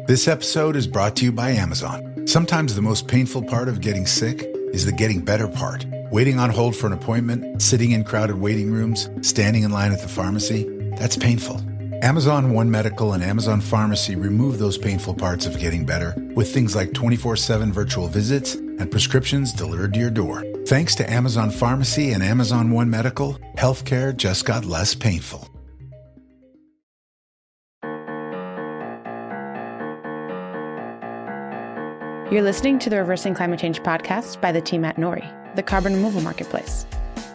This episode is brought to you by Amazon. Sometimes the most painful part of getting sick is the getting better part. Waiting on hold for an appointment, sitting in crowded waiting rooms, standing in line at the pharmacy, that's painful. Amazon One Medical and Amazon Pharmacy remove those painful parts of getting better with things like 24/7 virtual visits and prescriptions delivered to your door. Thanks to Amazon Pharmacy and Amazon One Medical, healthcare just got less painful. You're listening to the Reversing Climate Change podcast by the team at Nori, the carbon removal marketplace.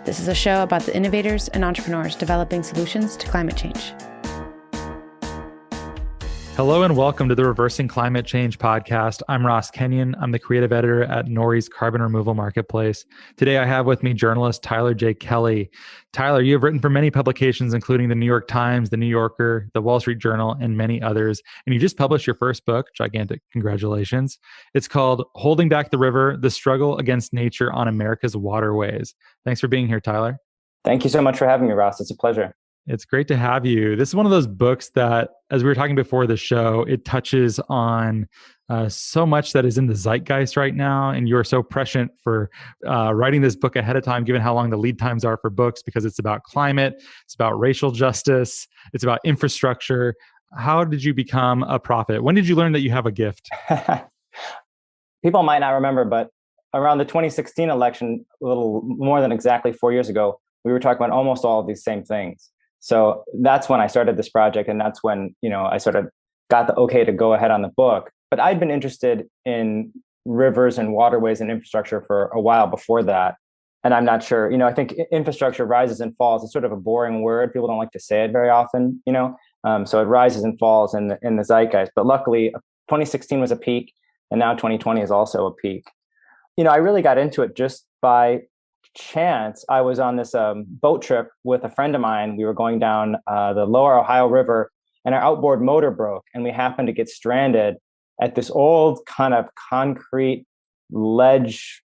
This is a show about the innovators and entrepreneurs developing solutions to climate change. Hello and welcome to the Reversing Climate Change podcast. I'm Ross Kenyon. I'm the creative editor at Nori's carbon removal marketplace. Today I have with me journalist Tyler J. Kelley. Tyler, you have written for many publications, including the New York Times, the New Yorker, the Wall Street Journal, and many others. And you just published your first book, gigantic congratulations. It's called Holding Back the River, The Struggle Against Nature on America's Waterways. Thanks for being here, Tyler. Thank you so much for having me, Ross. It's a pleasure. It's great to have you. This is one of those books that, as we were talking before the show, it touches on so much that is in the zeitgeist right now. And you are so prescient for writing this book ahead of time, given how long the lead times are for books, because it's about climate, it's about racial justice, it's about infrastructure. How did you become a prophet? When did you learn that you have a gift? People might not remember, but around the 2016 election, a little more than exactly 4 years ago, we were talking about almost all of these same things. So that's when I started this project. And that's when, I sort of got the okay to go ahead on the book. But I'd been interested in rivers and waterways and infrastructure for a while before that. And I'm not sure, I think infrastructure rises and falls. It's sort of a boring word. People don't like to say it very often, so it rises and falls in the zeitgeist. But luckily, 2016 was a peak. And now 2020 is also a peak. I really got into it just by chance. I was on this boat trip with a friend of mine. We were going down the lower Ohio River, and our outboard motor broke, and we happened to get stranded at this old kind of concrete ledge,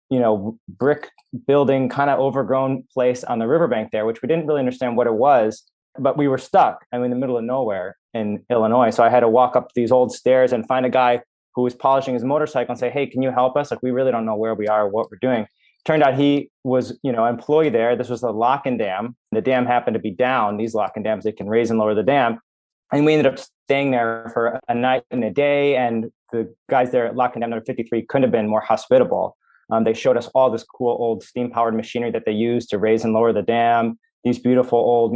brick building, kind of overgrown place on the riverbank there, which we didn't really understand what it was, but we were stuck. In the middle of nowhere in Illinois. So I had to walk up these old stairs and find a guy who was polishing his motorcycle and say, "Hey, can you help us? We really don't know where we are or what we're doing." Turned out he was, an employee there. This was the lock and dam. The dam happened to be down. These lock and dams, they can raise and lower the dam. And we ended up staying there for a night and a day. And the guys there at lock and dam number 53 couldn't have been more hospitable. They showed us all this cool old steam-powered machinery that they used to raise and lower the dam. These beautiful old,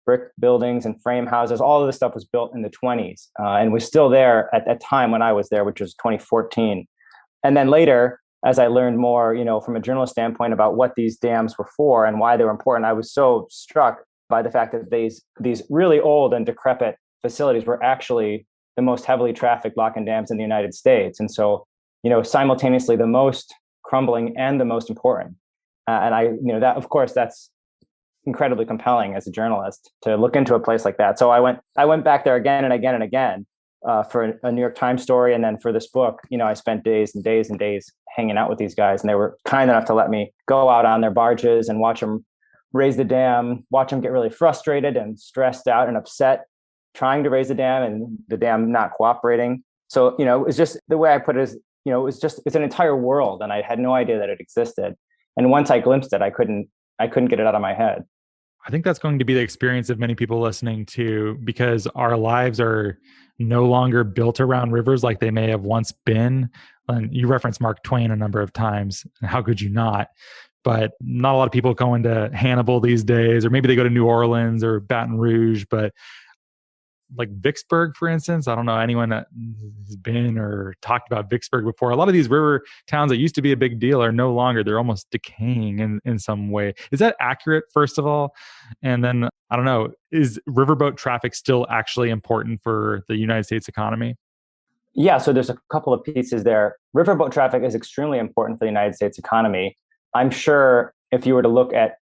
brick buildings and frame houses. All of this stuff was built in the 20s and was still there at that time when I was there, which was 2014. And then later, as I learned more, from a journalist standpoint about what these dams were for and why they were important, I was so struck by the fact that these really old and decrepit facilities were actually the most heavily trafficked lock and dams in the United States. And so, simultaneously the most crumbling and the most important. And that, of course, that's incredibly compelling as a journalist to look into a place like that. So I went back there again and again and again for a New York Times story. And then for this book, I spent days and days and days hanging out with these guys. And they were kind enough to let me go out on their barges and watch them raise the dam, watch them get really frustrated and stressed out and upset trying to raise the dam and the dam not cooperating. So, it's just the way I put it is, it's an entire world. And I had no idea that it existed. And once I glimpsed it, I couldn't get it out of my head. I think that's going to be the experience of many people listening to, because our lives are no longer built around rivers like they may have once been. And you referenced Mark Twain a number of times. And how could you not? But not a lot of people go into Hannibal these days, or maybe they go to New Orleans or Baton Rouge. But like Vicksburg, for instance, I don't know anyone that has been or talked about Vicksburg before. A lot of these river towns that used to be a big deal are no longer. They're almost decaying in some way. Is that accurate, first of all? And then, I don't know, is riverboat traffic still actually important for the United States economy? Yeah, so there's a couple of pieces there. Riverboat traffic is extremely important for the United States economy. I'm sure if you were to look at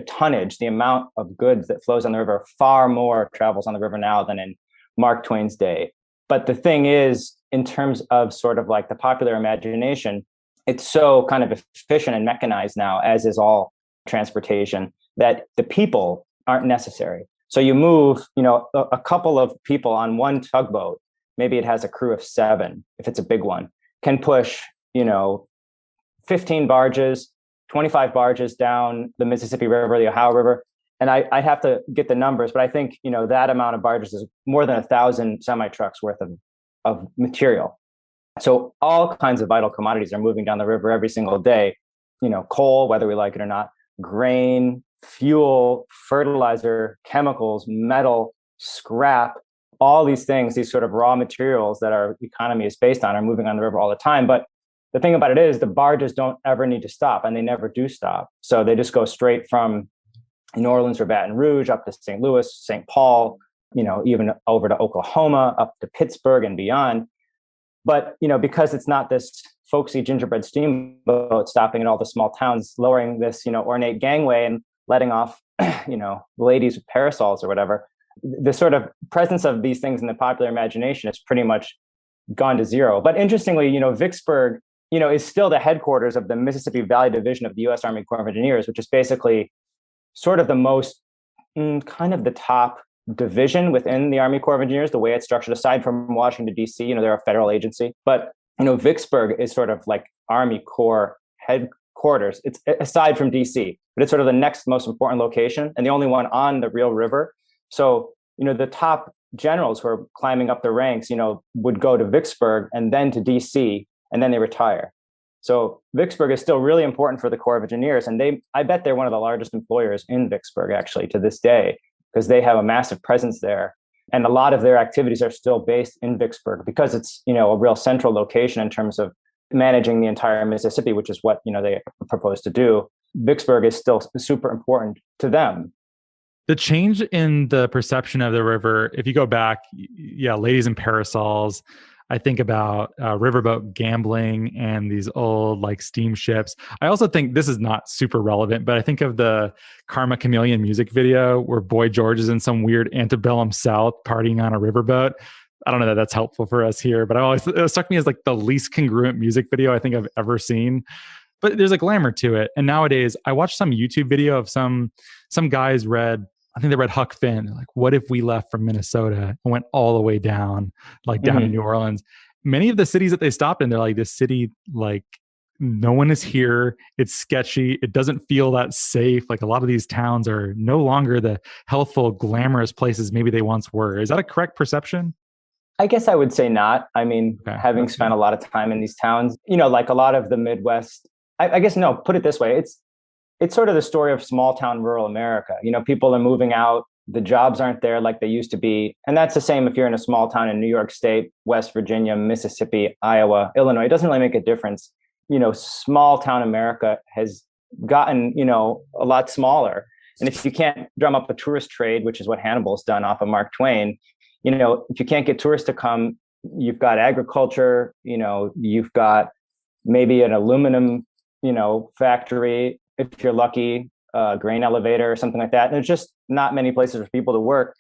tonnage, the amount of goods that flows on the river, far more travels on the river now than in Mark Twain's day. But the thing is, in terms of sort of like the popular imagination, it's so kind of efficient and mechanized now, as is all transportation, that the people aren't necessary. So you move, a couple of people on one tugboat maybe it has a crew of 7, if it's a big one, can push, 15 barges, 25 barges down the Mississippi River, the Ohio River. And I'd have to get the numbers, but I think, that amount of barges is more than 1,000 semi-trucks worth of material. So all kinds of vital commodities are moving down the river every single day, coal, whether we like it or not, grain, fuel, fertilizer, chemicals, metal, scrap, all these things, these sort of raw materials that our economy is based on are moving on the river all the time. But the thing about it is the barges don't ever need to stop, and they never do stop. So they just go straight from New Orleans or Baton Rouge up to St. Louis, St. Paul, even over to Oklahoma, up to Pittsburgh and beyond. But, because it's not this folksy gingerbread steamboat stopping at all the small towns, lowering this, ornate gangway and letting off, ladies with parasols or whatever, the sort of presence of these things in the popular imagination is pretty much gone to zero. But interestingly, Vicksburg, is still the headquarters of the Mississippi Valley Division of the U.S. Army Corps of Engineers, which is basically sort of the most kind of the top division within the Army Corps of Engineers, the way it's structured, aside from Washington, D.C., they're a federal agency. But, Vicksburg is sort of like Army Corps headquarters. It's aside from D.C., but it's sort of the next most important location and the only one on the real river. So, the top generals who are climbing up the ranks, would go to Vicksburg and then to D.C., and then they retire. So Vicksburg is still really important for the Corps of Engineers. And I bet they're one of the largest employers in Vicksburg, actually, to this day, because they have a massive presence there. And a lot of their activities are still based in Vicksburg because it's, a real central location in terms of managing the entire Mississippi, which is what, they propose to do. Vicksburg is still super important to them. The change in the perception of the river, if you go back, ladies in parasols, I think about riverboat gambling and these old steamships. I also think this is not super relevant, but I think of the Karma Chameleon music video where Boy George is in some weird antebellum South partying on a riverboat. I don't know that that's helpful for us here, but it struck me as the least congruent music video I think I've ever seen. But there's a glamour to it. And nowadays, I watched some YouTube video of some guys I think they read Huck Finn. They're like, what if we left from Minnesota and went all the way down, down to New Orleans? Many of the cities that they stopped in, they're like, this city, no one is here. It's sketchy. It doesn't feel that safe. A lot of these towns are no longer the healthful, glamorous places maybe they once were. Is that a correct perception? I guess I would say not. I mean, having spent a lot of time in these towns, a lot of the Midwest, I guess, no, put it this way. It's sort of the story of small town rural America. People are moving out. The jobs aren't there like they used to be. And that's the same if you're in a small town in New York State, West Virginia, Mississippi, Iowa, Illinois. It doesn't really make a difference. Small town America has gotten, a lot smaller. And if you can't drum up a tourist trade, which is what Hannibal's done off of Mark Twain, if you can't get tourists to come, you've got agriculture, you've got maybe an aluminum, factory, if you're lucky, grain elevator or something like that. And there's just not many places for people to work.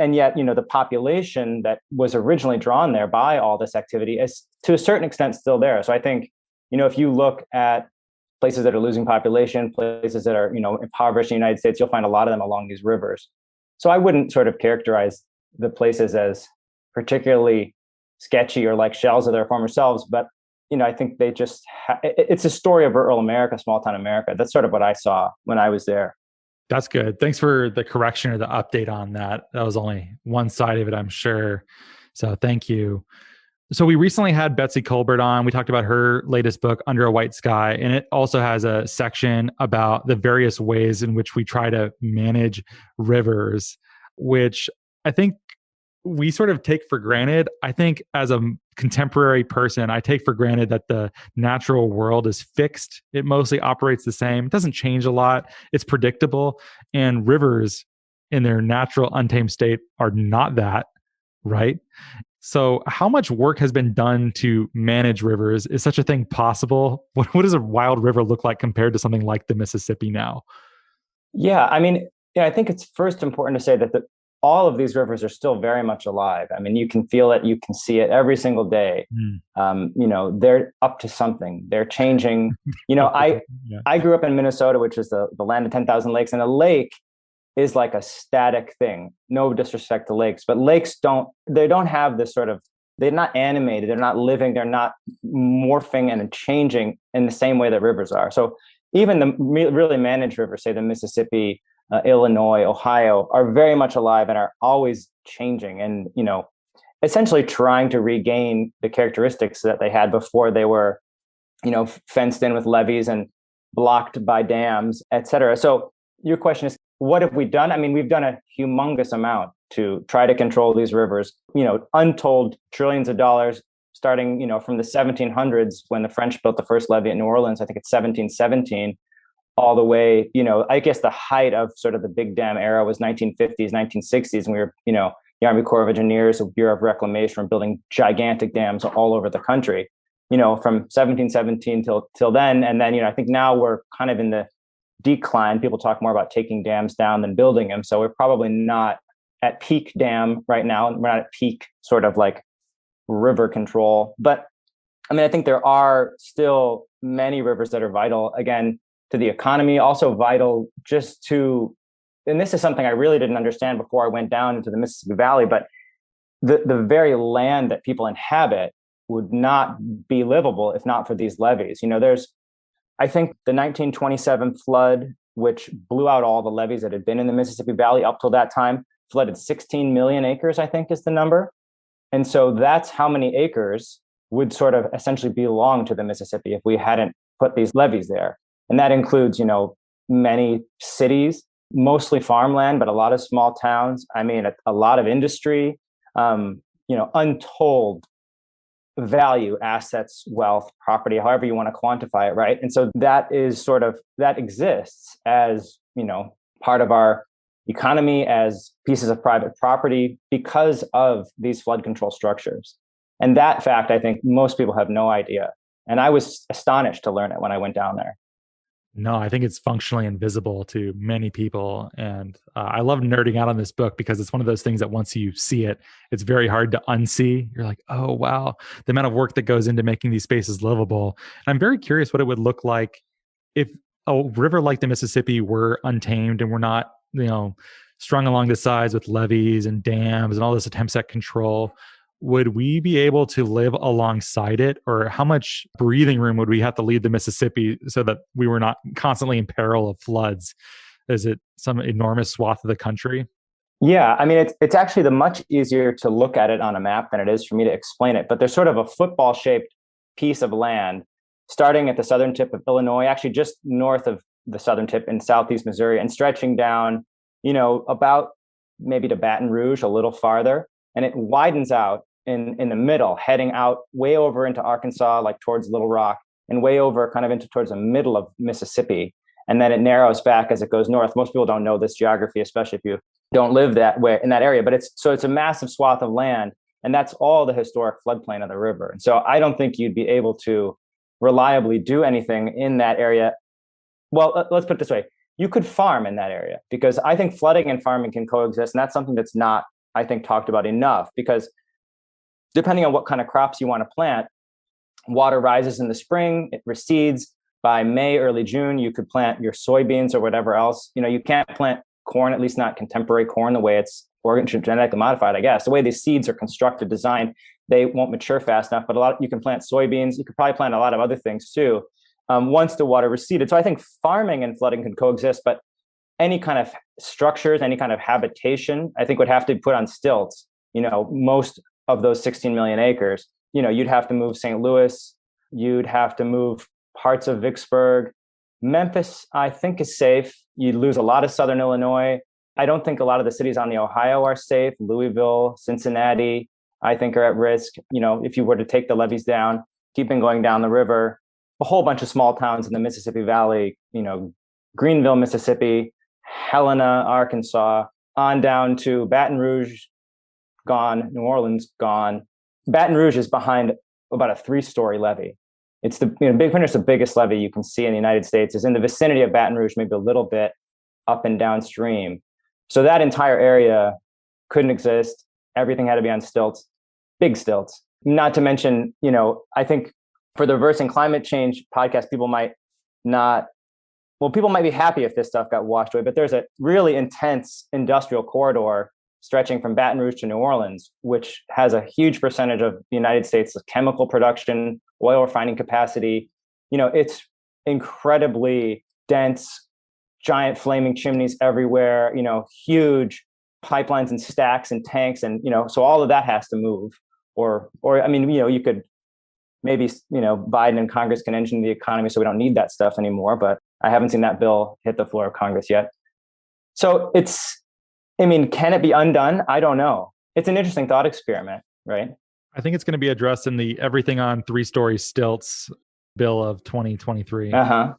And yet, the population that was originally drawn there by all this activity is to a certain extent still there. So I think, if you look at places that are losing population, places that are, impoverished in the United States, you'll find a lot of them along these rivers. So I wouldn't sort of characterize the places as particularly sketchy or like shells of their former selves, but I think they just, it's a story of rural America, small town America. That's sort of what I saw when I was there. That's good. Thanks for the correction or the update on that. That was only one side of it, I'm sure. So thank you. So we recently had Betsy Colbert on. We talked about her latest book, Under a White Sky, and it also has a section about the various ways in which we try to manage rivers, which I think we sort of take for granted. I think as a contemporary person, I take for granted that the natural world is fixed. It mostly operates the same. It doesn't change a lot. It's predictable. And rivers in their natural untamed state are not that, right? So how much work has been done to manage rivers? Is such a thing possible? What does a wild river look like compared to something like the Mississippi now? Yeah, I mean, I think it's first important to say that all of these rivers are still very much alive. I mean, you can feel it, you can see it every single day. They're up to something. They're changing. I grew up in Minnesota, which is the land of 10,000 lakes, and a lake is like a static thing. No disrespect to lakes, but lakes don't have this sort of they're not animated, they're not living, they're not morphing and changing in the same way that rivers are. So even the really managed rivers, say the Mississippi, Illinois, Ohio, are very much alive and are always changing and, essentially trying to regain the characteristics that they had before they were, fenced in with levees and blocked by dams, et cetera. So your question is, what have we done? I mean, we've done a humongous amount to try to control these rivers, untold trillions of dollars, starting, from the 1700s when the French built the first levee at New Orleans. I think it's 1717, all the way, I guess the height of sort of the big dam era was 1950s, 1960s. And we were, the Army Corps of Engineers, the Bureau of Reclamation, were building gigantic dams all over the country, from 1717 till then. And then, I think now we're kind of in the decline. People talk more about taking dams down than building them. So we're probably not at peak dam right now. We're not at peak sort of like river control. But I mean, I think there are still many rivers that are vital, again, to the economy, also vital just to, and this is something I really didn't understand before I went down into the Mississippi Valley, but the very land that people inhabit would not be livable if not for these levees. There's, I think the 1927 flood, which blew out all the levees that had been in the Mississippi Valley up till that time, flooded 16 million acres, I think is the number. And so that's how many acres would sort of essentially belong to the Mississippi if we hadn't put these levees there. And that includes, many cities, mostly farmland, but a lot of small towns. I mean, a lot of industry, untold value, assets, wealth, property, however you want to quantify it, right? And so that is sort of, that exists as, part of our economy, as pieces of private property because of these flood control structures. And that fact, I think most people have no idea. And I was astonished to learn it when I went down there. No, I think it's functionally invisible to many people. And I love nerding out on this book because it's one of those things that once you see it, it's very hard to unsee. You're like, oh, wow, the amount of work that goes into making these spaces livable. And I'm very curious what it would look like if a river like the Mississippi were untamed and we're not, strung along the sides with levees and dams and all this attempts at control. Would we be able to live alongside it? Or how much breathing room would we have to leave the Mississippi so that we were not constantly in peril of floods? Is it some enormous swath of the country? Yeah, I mean, it's actually much easier to look at it on a map than it is for me to explain it. But there's sort of a football-shaped piece of land starting at the southern tip of Illinois, actually just north of the southern tip in southeast Missouri, and stretching down, about maybe to Baton Rouge, a little farther. And it widens out in the middle, heading out way over into Arkansas, like towards Little Rock, and way over kind of into towards the middle of Mississippi. And then it narrows back as it goes north. Most people don't know this geography, especially if you don't live that way in that area. But it's a massive swath of land, and that's all the historic floodplain of the river. And so I don't think you'd be able to reliably do anything in that area. Well, let's put it this way. You could farm in that area, because I think flooding and farming can coexist. And that's something that's not, I think, talked about enough, because depending on what kind of crops you want to plant, water rises in the spring, it recedes. By May, early June, you could plant your soybeans or whatever else. You can't plant corn, at least not contemporary corn, the way it's genetically modified, I guess. The way these seeds are constructed, designed, they won't mature fast enough. But you can plant soybeans. You could probably plant a lot of other things too, once the water receded. So I think farming and flooding can coexist, but any kind of structures, any kind of habitation, I think would have to be put on stilts. Most of those 16 million acres, you'd have to move St. Louis, you'd have to move parts of Vicksburg. Memphis, I think, is safe. You'd lose a lot of southern Illinois. I don't think a lot of the cities on the Ohio are safe. Louisville, Cincinnati, I think, are at risk. If you were to take the levees down, keeping going down the river, a whole bunch of small towns in the Mississippi Valley, Greenville, Mississippi, Helena, Arkansas, on down to Baton Rouge, gone. New Orleans, gone. Baton Rouge is behind about a 3-story levee. It's the Big Pinter's the biggest levee you can see in the United States is in the vicinity of Baton Rouge, maybe a little bit up and downstream. So that entire area couldn't exist. Everything had to be on stilts, big stilts. Not to mention, I think for the Reversing Climate Change podcast, people might be happy if this stuff got washed away, but there's a really intense industrial corridor stretching from Baton Rouge to New Orleans, which has a huge percentage of the United States' chemical production, oil refining capacity. It's incredibly dense, giant flaming chimneys everywhere, huge pipelines and stacks and tanks. And, so all of that has to move. Or I mean, you could maybe, Biden and Congress can engine the economy so we don't need that stuff anymore. But I haven't seen that bill hit the floor of Congress yet. So can it be undone? I don't know. It's an interesting thought experiment, right? I think it's going to be addressed in the everything on 3-story stilts bill of 2023. How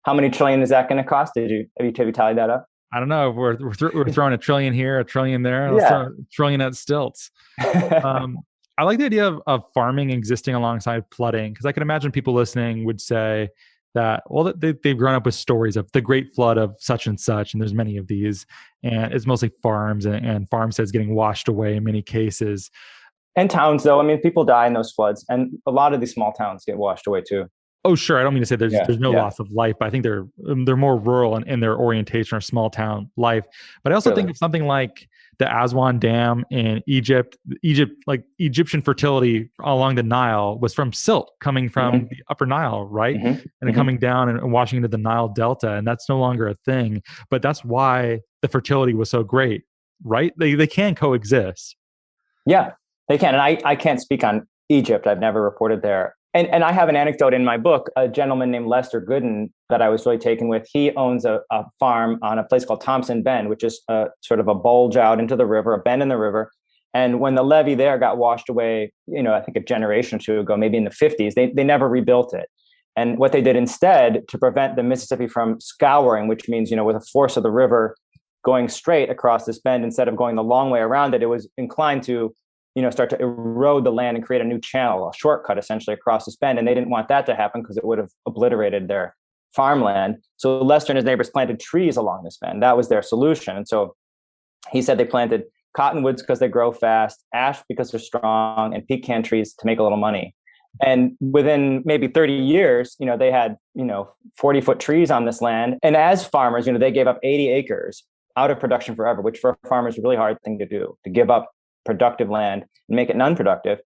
many trillion is that going to cost? Have you tallied that up? I don't know. We're throwing a trillion here, a trillion there. Let's throw a trillion at stilts. I like the idea of farming existing alongside flooding, because I can imagine people listening would say that, well, they've grown up with stories of the great flood of such and such, and there's many of these, and it's mostly farms and farmsteads getting washed away in many cases. And towns, though. I mean, people die in those floods, and a lot of these small towns get washed away too. Oh, sure. I don't mean to say there's no loss of life, but I think they're more rural in their orientation or small town life. But I also think of something like the Aswan Dam in Egypt. Like Egyptian fertility along the Nile was from silt coming from the Upper Nile, right? And coming down and washing into the Nile Delta. And that's no longer a thing. But that's why the fertility was so great, right? They can coexist. Yeah, they can. And I can't speak on Egypt. I've never reported there. And I have an anecdote in my book, a gentleman named Lester Gooden that I was really taken with. He owns a farm on a place called Thompson Bend, which is sort of a bulge out into the river, a bend in the river. And when the levee there got washed away, I think a generation or two ago, maybe in the 50s, they never rebuilt it. And what they did instead to prevent the Mississippi from scouring, which means, with the force of the river going straight across this bend, instead of going the long way around it, it was inclined to start to erode the land and create a new channel, a shortcut essentially across this bend. And they didn't want that to happen because it would have obliterated their farmland. So Lester and his neighbors planted trees along this bend. That was their solution. And so he said they planted cottonwoods because they grow fast, ash because they're strong, and pecan trees to make a little money. And within maybe 30 years, they had, 40-foot trees on this land. And as farmers, they gave up 80 acres out of production forever, which for farmers is a really hard thing to do, to give up productive land and make it non-productive.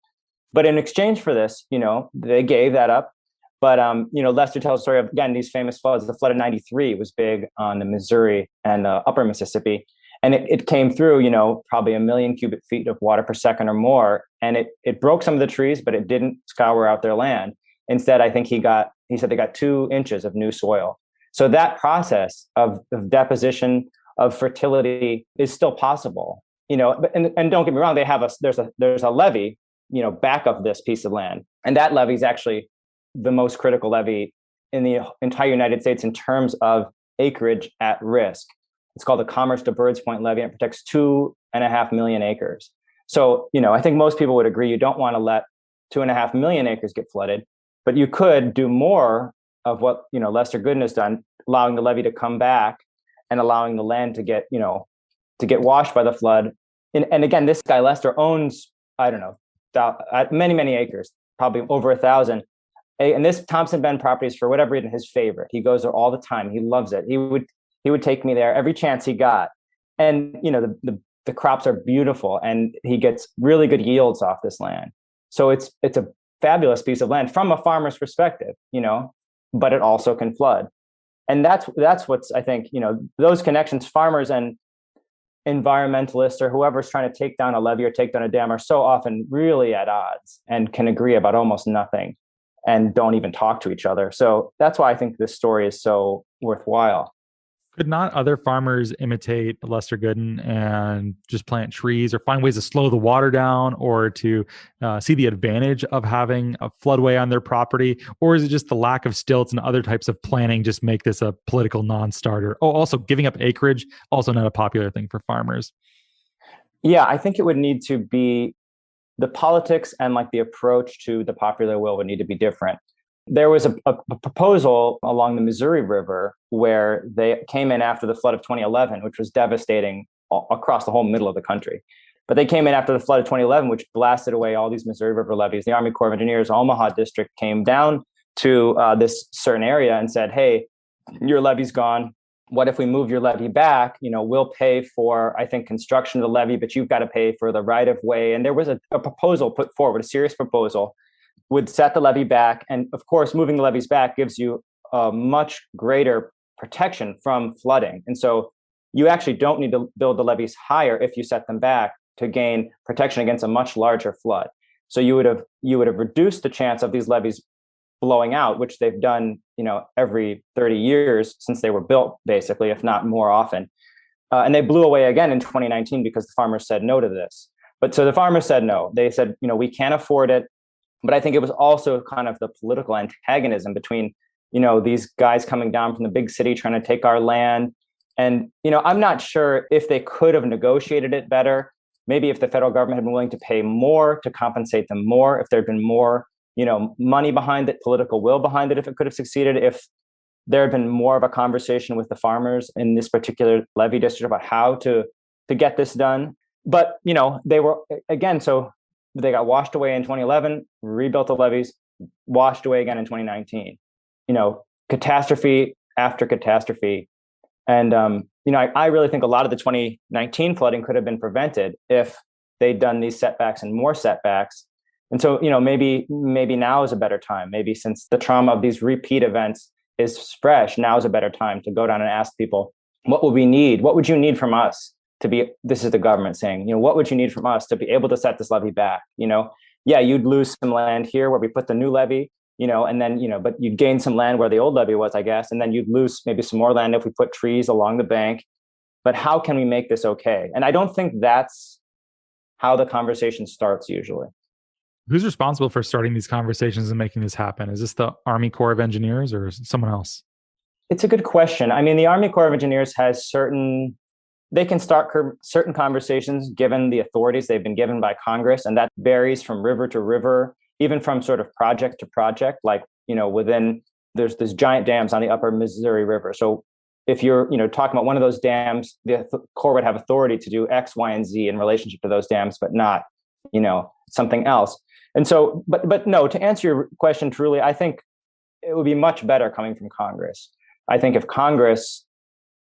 But in exchange for this, they gave that up. But, Lester tells the story of, again, these famous floods. The flood of 93 was big on the Missouri and the upper Mississippi. And it came through, probably 1 million cubic feet of water per second or more. And it broke some of the trees, but it didn't scour out their land. Instead, I think he said they got 2 inches of new soil. So that process of deposition, of fertility is still possible. And don't get me wrong, there's a levee, back of this piece of land. And that levee is actually the most critical levee in the entire United States in terms of acreage at risk. It's called the Commerce to Birds Point levee, and it protects 2.5 million acres. So, I think most people would agree you don't want to let 2.5 million acres get flooded, but you could do more of what, Lester Gooden has done, allowing the levee to come back and allowing the land to get washed by the flood. And again, this guy, Lester, owns, I don't know, many, many acres, probably over 1,000. And this Thompson Bend property is, for whatever reason, his favorite. He goes there all the time. He loves it. He would take me there every chance he got. And, the crops are beautiful, and he gets really good yields off this land. So it's a fabulous piece of land from a farmer's perspective, but it also can flood. And that's what's, I think, those connections, farmers and environmentalists or whoever's trying to take down a levee or take down a dam, are so often really at odds and can agree about almost nothing and don't even talk to each other. So that's why I think this story is so worthwhile. Could not other farmers imitate Lester Gooden and just plant trees or find ways to slow the water down, or to see the advantage of having a floodway on their property? Or is it just the lack of stilts and other types of planning just make this a political non-starter? Oh, also giving up acreage, also not a popular thing for farmers. Yeah, I think it would need to be, the politics and the approach to the popular will would need to be different. There was a proposal along the Missouri River where they came in after the flood of 2011, which was devastating across the whole middle of the country. But they came in after the flood of 2011, which blasted away all these Missouri River levees. The Army Corps of Engineers Omaha district came down to this certain area and said, hey, your levee's gone. what if we move your levee back? We'll pay for, I think, construction of the levee, but you've got to pay for the right of way. And there was a proposal put forward, a serious proposal, would set the levee back. And of course, moving the levees back gives you a much greater protection from flooding. And so you actually don't need to build the levees higher if you set them back to gain protection against a much larger flood. So you would have reduced the chance of these levees blowing out, which they've done, every 30 years since they were built, basically, if not more often. And they blew away again in 2019 because the farmers said no to this. But so the farmers said no. They said, we can't afford it. But I think it was also kind of the political antagonism between, these guys coming down from the big city trying to take our land. And, I'm not sure if they could have negotiated it better. Maybe if the federal government had been willing to pay more to compensate them more, if there'd been more, money behind it, political will behind it, if it could have succeeded, if there had been more of a conversation with the farmers in this particular levee district about how to get this done. But, they were, again, so they got washed away in 2011, rebuilt the levees, washed away again in 2019. Catastrophe after catastrophe. And, I really think a lot of the 2019 flooding could have been prevented if they'd done these setbacks and more setbacks. And so, maybe now is a better time. Maybe since the trauma of these repeat events is fresh, now is a better time to go down and ask people, what would we need? What would you need from us to be, this is the government saying, what would you need from us to be able to set this levee back? Yeah, you'd lose some land here where we put the new levee, and then, but you'd gain some land where the old levee was, I guess. And then you'd lose maybe some more land if we put trees along the bank. But how can we make this okay? And I don't think that's how the conversation starts usually. Who's responsible for starting these conversations and making this happen? Is this the Army Corps of Engineers or is it someone else? It's a good question. I mean, the Army Corps of Engineers has they can start certain conversations given the authorities they've been given by Congress. And that varies from river to river, even from sort of project to project, like, there's giant dams on the upper Missouri River. So if you're, talking about one of those dams, the Corps would have authority to do X, Y, and Z in relationship to those dams, but not, something else. And so, but no, to answer your question truly, I think it would be much better coming from Congress. I think if Congress,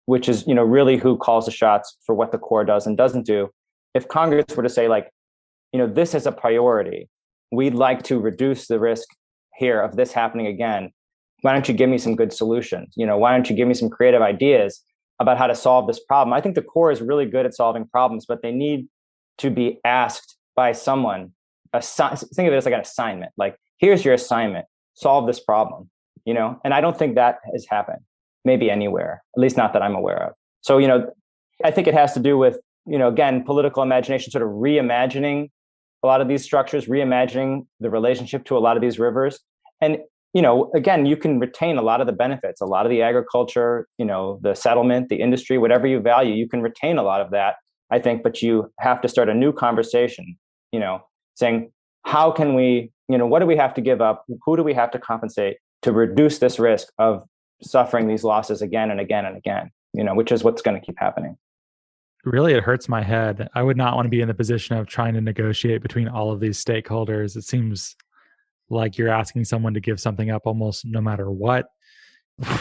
which is, really who calls the shots for what the Corps does and doesn't do, if Congress were to say, like, this is a priority, we'd like to reduce the risk here of this happening again. Why don't you give me some good solutions? Why don't you give me some creative ideas about how to solve this problem? I think the Corps is really good at solving problems, but they need to be asked by someone. Think of it as like an assignment. Like, here's your assignment, solve this problem, and I don't think that has happened maybe anywhere, at least not that I'm aware of. So, I think it has to do with, again, political imagination, sort of reimagining a lot of these structures, reimagining the relationship to a lot of these rivers. And, again, you can retain a lot of the benefits, a lot of the agriculture, the settlement, the industry, whatever you value, you can retain a lot of that, I think, but you have to start a new conversation, saying, how can we, what do we have to give up? Who do we have to compensate to reduce this risk of suffering these losses again and again and again, which is what's going to keep happening. Really, it hurts my head. I would not want to be in the position of trying to negotiate between all of these stakeholders. It seems like you're asking someone to give something up almost no matter what.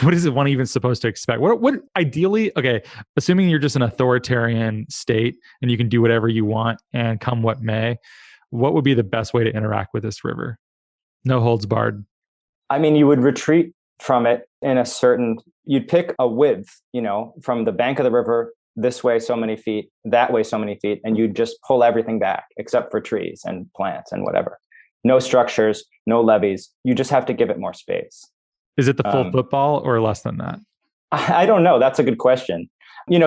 What is one even supposed to expect? What ideally, okay, assuming you're just an authoritarian state and you can do whatever you want and come what may, what would be the best way to interact with this river? No holds barred. I mean, you would retreat from it in you'd pick a width, from the bank of the river, this way so many feet, that way so many feet, and you'd just pull everything back except for trees and plants and whatever. No structures, no levees. You just have to give it more space. Is it the full football or less than that? I don't know. That's a good question.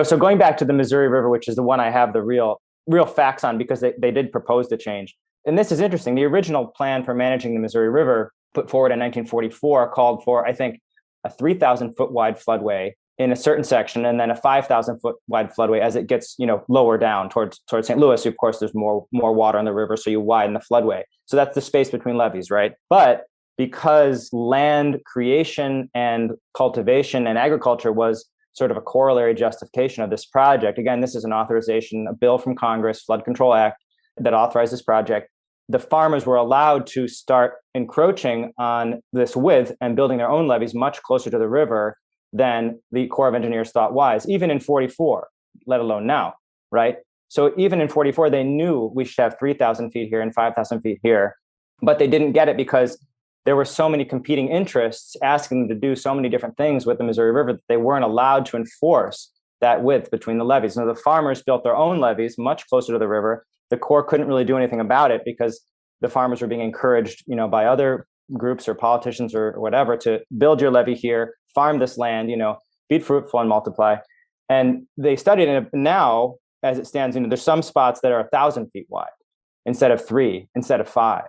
So going back to the Missouri River, which is the one I have the real facts on because they did propose the change. And this is interesting. The original plan for managing the Missouri River put forward in 1944 called for, I think, a 3,000 foot wide floodway in a certain section, and then a 5,000 foot wide floodway as it gets, lower down towards St. Louis. Of course, there's more water on the river, so you widen the floodway. So that's the space between levees, right? But because land creation and cultivation and agriculture was sort of a corollary justification of this project, again, this is an authorization, a bill from Congress, Flood Control Act, that authorized this project. The farmers were allowed to start encroaching on this width and building their own levees much closer to the river than the Corps of Engineers thought wise, even in 44, let alone now, right? So even in 44, they knew we should have 3,000 feet here and 5,000 feet here, but they didn't get it because there were so many competing interests asking them to do so many different things with the Missouri River that they weren't allowed to enforce that width between the levees. So the farmers built their own levees much closer to the river. The Corps couldn't really do anything about it because the farmers were being encouraged, by other groups or politicians or whatever to build your levee here, farm this land, be fruitful and multiply. And they studied it. Now, as it stands, there's some spots that are 1,000 feet wide instead of 3, instead of 5.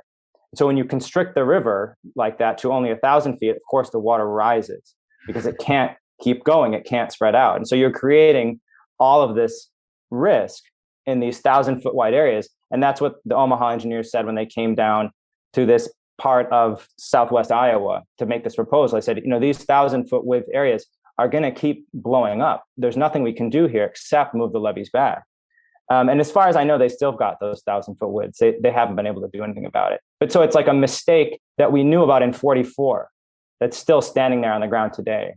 So when you constrict the river like that to only 1,000 feet, of course, the water rises because it can't keep going. It can't spread out. And so you're creating all of this risk in these 1,000-foot wide areas. And that's what the Omaha engineers said when they came down to this part of Southwest Iowa to make this proposal. I said, these 1,000-foot width areas are going to keep blowing up. There's nothing we can do here except move the levees back. And as far as I know, they still got those 1,000-foot widths. They haven't been able to do anything about it. But so it's like a mistake that we knew about in 44 that's still standing there on the ground today.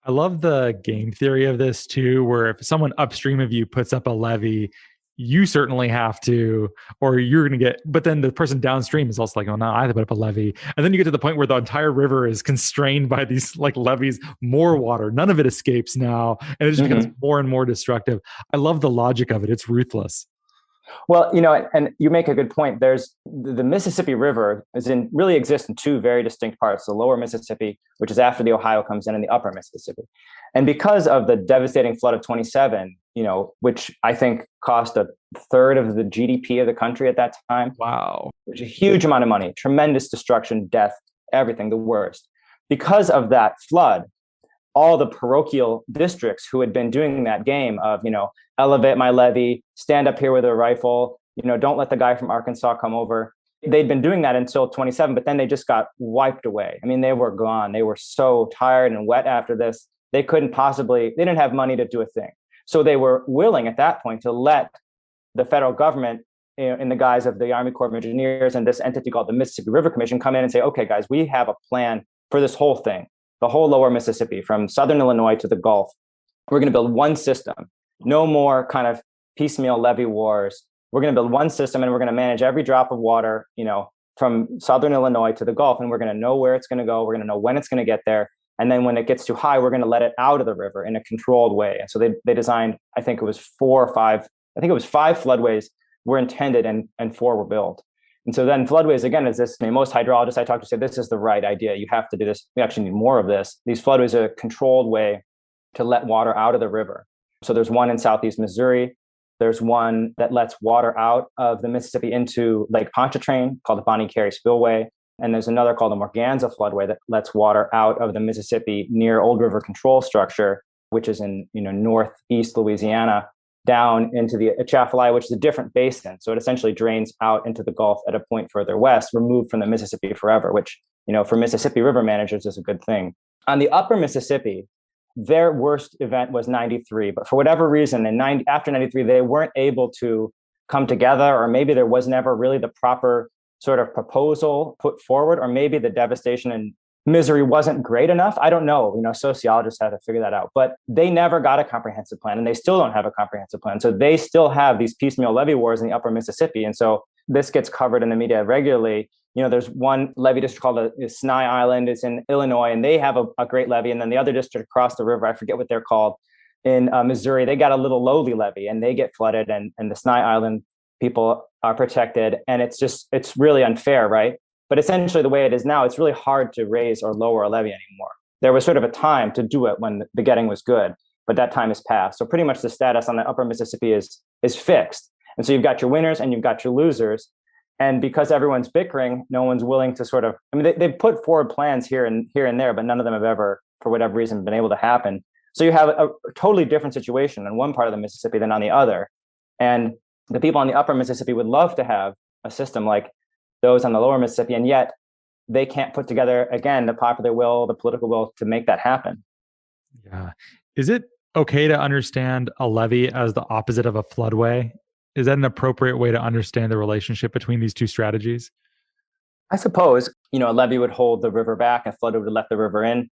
I love the game theory of this too, where if someone upstream of you puts up a levee, you certainly have to, or you're going to get, but then the person downstream is also like, oh no, I have to put up a levee. And then you get to the point where the entire river is constrained by these like levees, more water, none of it escapes now. And it just becomes more and more destructive. I love the logic of it. It's ruthless. Well, and you make a good point. There's the Mississippi River really exists in two very distinct parts: the lower Mississippi, which is after the Ohio comes in, and the upper Mississippi. And because of the devastating flood of 27, which I think cost a third of the GDP of the country at that time. Wow. Which is a huge amount of money, tremendous destruction, death, everything, the worst. Because of that flood, all the parochial districts who had been doing that game of, elevate my levee, stand up here with a rifle, don't let the guy from Arkansas come over. They'd been doing that until 27, but then they just got wiped away. I mean, they were gone. They were so tired and wet after this. They didn't have money to do a thing. So they were willing at that point to let the federal government, in the guise of the Army Corps of Engineers and this entity called the Mississippi River Commission, come in and say, okay, guys, we have a plan for this whole thing, the whole lower Mississippi, from southern Illinois to the Gulf. We're going to build one system, no more kind of piecemeal levee wars. We're going to build one system, and we're going to manage every drop of water, from southern Illinois to the Gulf, and we're going to know where it's going to go. We're going to know when it's going to get there. And then when it gets too high, we're going to let it out of the river in a controlled way. And so they designed, I think it was 5 floodways were intended and 4 were built. And so then floodways, again, is this, most hydrologists I talked to say, this is the right idea. You have to do this. We actually need more of this. These floodways are a controlled way to let water out of the river. So there's one in southeast Missouri. There's one that lets water out of the Mississippi into Lake Pontchartrain called the Bonnie Carey Spillway. And there's another called the Morganza Floodway that lets water out of the Mississippi near Old River Control Structure, which is in northeast Louisiana, down into the Atchafalaya, which is a different basin. So it essentially drains out into the Gulf at a point further west, removed from the Mississippi forever, which, for Mississippi River managers is a good thing. On the upper Mississippi, their worst event was 93. But for whatever reason, after 93, they weren't able to come together, or maybe there was never really the proper sort of proposal put forward, or maybe the devastation and misery wasn't great enough. I don't know. Sociologists had to figure that out. But they never got a comprehensive plan, and they still don't have a comprehensive plan. So they still have these piecemeal levee wars in the upper Mississippi. And so this gets covered in the media regularly. There's one levee district called the Snai Island. It's in Illinois, and they have a great levee. And then the other district across the river, I forget what they're called, in Missouri, they got a little lowly levee, and they get flooded. And the Snai Island people are protected. And it's really unfair, right? But essentially the way it is now, it's really hard to raise or lower a levee anymore. There was sort of a time to do it when the getting was good, but that time has passed. So pretty much the status on the upper Mississippi is fixed. And so you've got your winners and you've got your losers. And because everyone's bickering, no one's willing to they've put forward plans here and there, but none of them have ever, for whatever reason, been able to happen. So you have a totally different situation in one part of the Mississippi than on the other. And the people on the upper Mississippi would love to have a system like those on the lower Mississippi, and yet they can't put together, again, the popular will, the political will to make that happen. Yeah. Is it okay to understand a levee as the opposite of a floodway? Is that an appropriate way to understand the relationship between these two strategies? I suppose, a levee would hold the river back and flood would let the river in.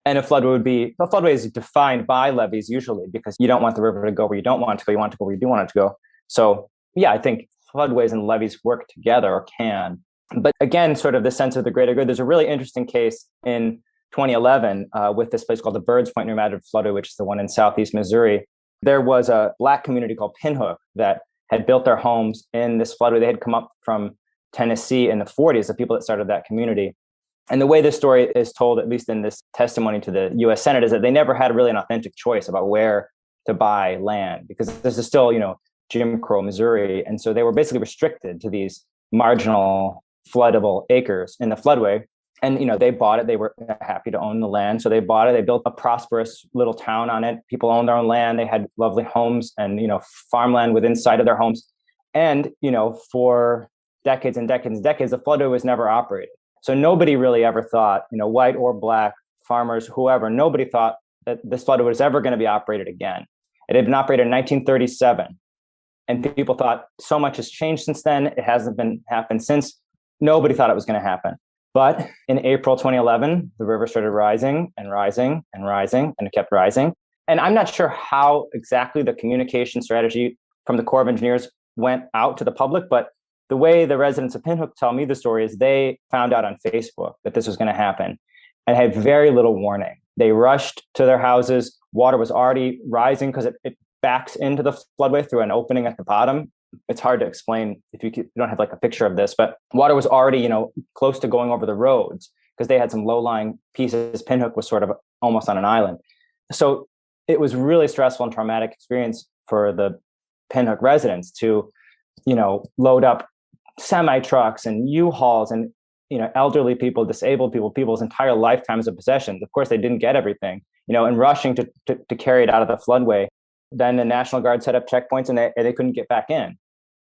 And a floodway is defined by levees usually, because you don't want the river to go where you don't want it to go. You want it to go where you do want it to go. So yeah, I think floodways and levees work together, or can. But again, sort of the sense of the greater good. There's a really interesting case in 2011 with this place called the Birds Point Pneumatic Floodway, which is the one in southeast Missouri. There was a Black community called Pinhook that had built their homes in this floodway. They had come up from Tennessee in the 40s, the people that started that community. And the way this story is told, at least in this testimony to the U.S. Senate, is that they never had really an authentic choice about where to buy land, because this is still, Jim Crow Missouri. And so they were basically restricted to these marginal floodable acres in the floodway. And, they bought it. They were happy to own the land. So they bought it. They built a prosperous little town on it. People owned their own land. They had lovely homes and, farmland within sight of their homes. And, for decades and decades and decades, the floodway was never operated. So nobody really ever thought, white or Black, farmers, whoever, nobody thought that this floodway was ever going to be operated again. It had been operated in 1937. And people thought so much has changed since then. It hasn't happened since. Nobody thought it was going to happen. But in April 2011, the river started rising and rising and rising, and it kept rising. And I'm not sure how exactly the communication strategy from the Corps of Engineers went out to the public, but the way the residents of Pinhook tell me the story is they found out on Facebook that this was going to happen and had very little warning. They rushed to their houses. Water was already rising because it backs into the floodway through an opening at the bottom. It's hard to explain if you don't have like a picture of this, but water was already, close to going over the roads because they had some low-lying pieces. Pinhook was sort of almost on an island. So it was really stressful and traumatic experience for the Pinhook residents to, load up semi-trucks and U-Hauls and, elderly people, disabled people, people's entire lifetimes of possessions. Of course, they didn't get everything, and rushing to carry it out of the floodway. Then the National Guard set up checkpoints and they couldn't get back in.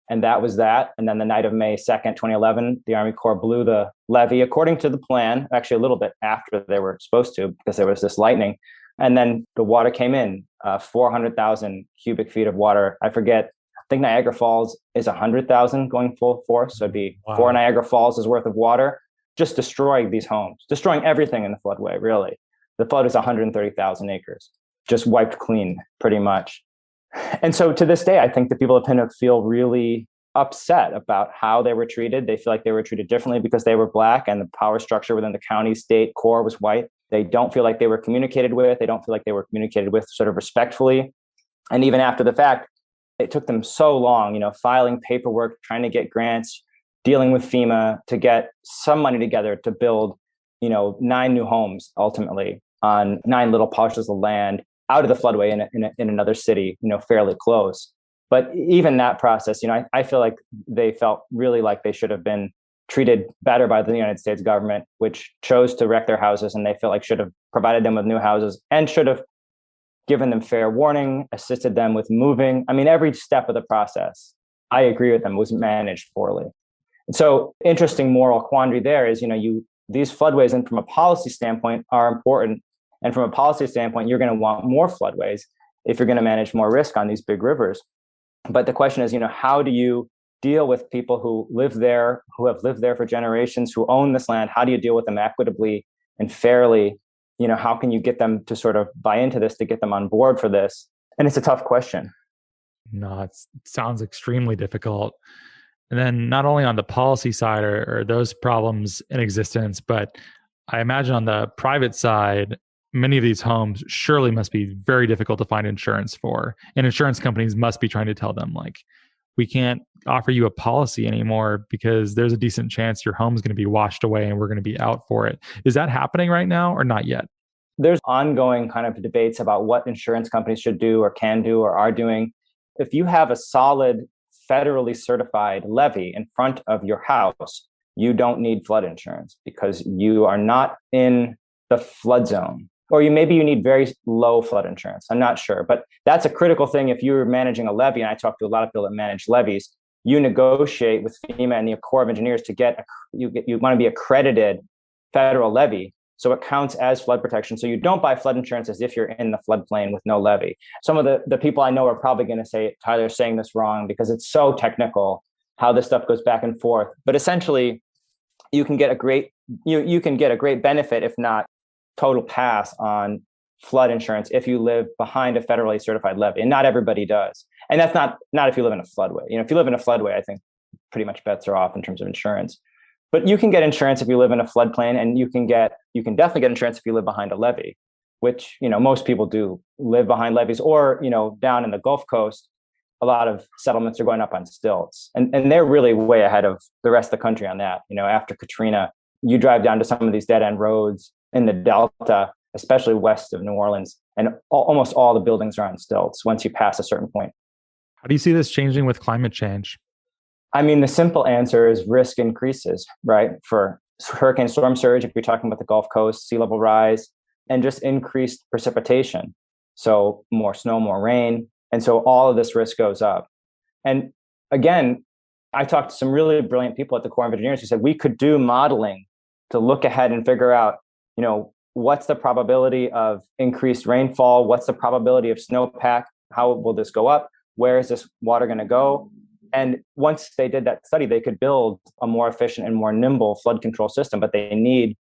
And that was that. And then the night of May 2nd, 2011, the Army Corps blew the levee according to the plan, actually a little bit after they were supposed to, because there was this lightning. And then the water came in, 400,000 cubic feet of water. I think Niagara Falls is 100,000 going full force. So it'd be 4 Niagara Falls' worth of water, just destroying these homes, destroying everything in the floodway, really. The flood is 130,000 acres, just wiped clean, pretty much. And so to this day, I think the people of Pinhook feel really upset about how they were treated. They feel like they were treated differently because they were Black, and the power structure within the county, state, Corps was white. They don't feel like they were communicated with. They don't feel like they were communicated with sort of respectfully. And even after the fact, it took them so long, filing paperwork, trying to get grants, dealing with FEMA to get some money together to build, 9 new homes ultimately on 9 little parcels of land out of the floodway in another city, fairly close. But even that process, I feel like they felt really like they should have been treated better by the United States government, which chose to wreck their houses, and they feel like should have provided them with new houses and should have given them fair warning, assisted them with moving. I mean, every step of the process, I agree with them, was managed poorly. And so interesting moral quandary there is, these floodways, and from a policy standpoint, are important. And from a policy standpoint, you're going to want more floodways if you're going to manage more risk on these big rivers. But the question is, how do you deal with people who live there, who have lived there for generations, who own this land? How do you deal with them equitably and fairly? How can you get them to sort of buy into this, to get them on board for this? And it's a tough question. No, it sounds extremely difficult. And then not only on the policy side are those problems in existence, but I imagine on the private side, many of these homes surely must be very difficult to find insurance for. And insurance companies must be trying to tell them, like, we can't offer you a policy anymore because there's a decent chance your home's going to be washed away and we're going to be out for it. Is that happening right now or not yet? There's ongoing kind of debates about what insurance companies should do or can do or are doing. If you have a solid federally certified levee in front of your house, you don't need flood insurance because you are not in the flood zone. Or maybe you need very low flood insurance. I'm not sure, but that's a critical thing. If you're managing a levee, and I talk to a lot of people that manage levees, you negotiate with FEMA and the Corps of Engineers to you want to be accredited federal levee, so it counts as flood protection. So you don't buy flood insurance as if you're in the floodplain with no levee. Some of the people I know are probably going to say Tyler's saying this wrong because it's so technical how this stuff goes back and forth. But essentially, you can get a great benefit, if not total pass on flood insurance if you live behind a federally certified levee, and not everybody does. And that's not if you live in a floodway. If you live in a floodway, I think pretty much bets are off in terms of insurance. But you can get insurance if you live in a floodplain, and you can definitely get insurance if you live behind a levee, which most people do live behind levees, or down in the Gulf Coast, a lot of settlements are going up on stilts, and they're really way ahead of the rest of the country on that. After Katrina, you drive down to some of these dead end roads in the Delta, especially west of New Orleans, and almost all the buildings are on stilts once you pass a certain point. How do you see this changing with climate change? I mean, the simple answer is risk increases, right? For hurricane storm surge, if you're talking about the Gulf Coast, sea level rise, and just increased precipitation. So more snow, more rain. And so all of this risk goes up. And again, I talked to some really brilliant people at the Corps of Engineers who said we could do modeling to look ahead and figure out, what's the probability of increased rainfall? What's the probability of snowpack? How will this go up? Where is this water going to go? And once they did that study, they could build a more efficient and more nimble flood control system. But they need